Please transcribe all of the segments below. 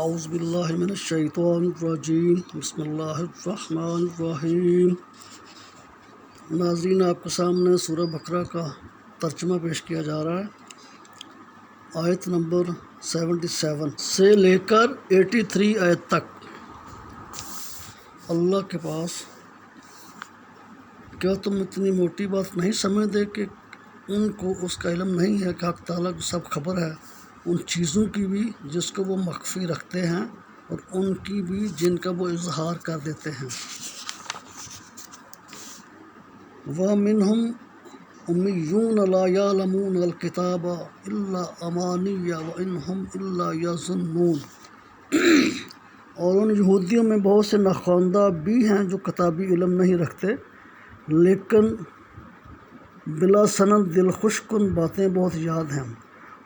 اعوذ باللہ من الشیطان الرجیم بسم اللہ الرحمن الرحیم۔ ناظرین، آپ کے سامنے سورہ بقرہ کا ترجمہ پیش کیا جا رہا ہے۔ آیت نمبر 77 سے لے کر 83 آیت تک۔ اللہ کے پاس کیا تم اتنی موٹی بات نہیں سمجھتے کہ ان کو اس کا علم نہیں ہے کہ حق تعالیٰ کو سب خبر ہے، ان چیزوں کی بھی جس کو وہ مخفی رکھتے ہیں اور ان کی بھی جن کا وہ اظہار کر دیتے ہیں۔ وَمِنْهُمْ أُمِّيُّونَ لَا يَعْلَمُونَ الْكِتَابَ إِلَّا أَمَانِيَّ وَإِنْهُمْ إِلَّا يَظُنُّونَ۔ اور ان یہودیوں میں بہت سے ناخواندہ بھی ہیں جو کتابی علم نہیں رکھتے، لیکن بلا سند دل خوش کن باتیں بہت یاد ہیں،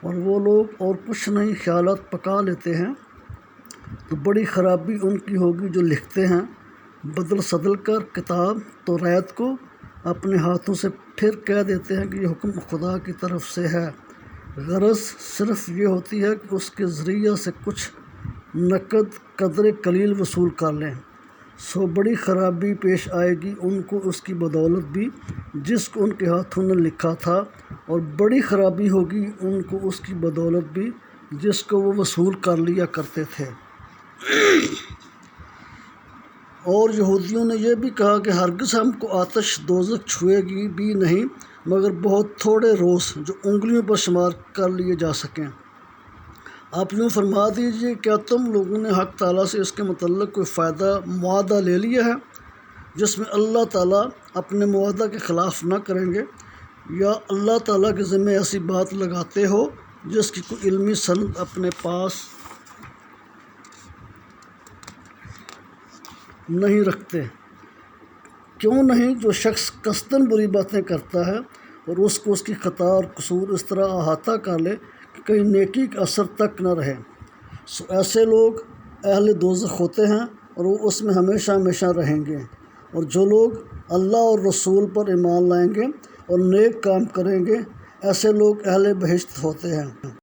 اور وہ لوگ اور کچھ نہیں خیالات پکا لیتے ہیں۔ تو بڑی خرابی ان کی ہوگی جو لکھتے ہیں بدل صدل کر کتاب توریت کو اپنے ہاتھوں سے، پھر کہہ دیتے ہیں کہ یہ حکم خدا کی طرف سے ہے۔ غرض صرف یہ ہوتی ہے کہ اس کے ذریعہ سے کچھ نقد قدر قلیل وصول کر لیں۔ سو بڑی خرابی پیش آئے گی ان کو اس کی بدولت بھی جس کو ان کے ہاتھوں نے لکھا تھا، اور بڑی خرابی ہوگی ان کو اس کی بدولت بھی جس کو وہ وصول کر لیا کرتے تھے۔ اور یہودیوں نے یہ بھی کہا کہ ہرگز ہم کو آتش دوزخ چھوئے گی بھی نہیں مگر بہت تھوڑے روز جو انگلیوں پر شمار کر لیے جا سکیں۔ آپ یوں فرما دیجئے، کیا تم لوگوں نے حق تعالیٰ سے اس کے متعلق کوئی معاہدہ لے لیا ہے جس میں اللہ تعالیٰ اپنے معاہدہ کے خلاف نہ کریں گے، یا اللہ تعالیٰ کے ذمہ ایسی بات لگاتے ہو جس کی کوئی علمی سند اپنے پاس نہیں رکھتے؟ کیوں نہیں جو شخص قصداً بری باتیں کرتا ہے اور اس کو اس کی خطا اور قصور اس طرح احاطہ کر لے کہ کہیں نیکی کا اثر تک نہ رہے، سو ایسے لوگ اہل دوزخ ہوتے ہیں اور وہ اس میں ہمیشہ ہمیشہ رہیں گے۔ اور جو لوگ اللہ اور رسول پر ایمان لائیں گے اور نیک کام کریں گے، ایسے لوگ اہل بہشت ہوتے ہیں۔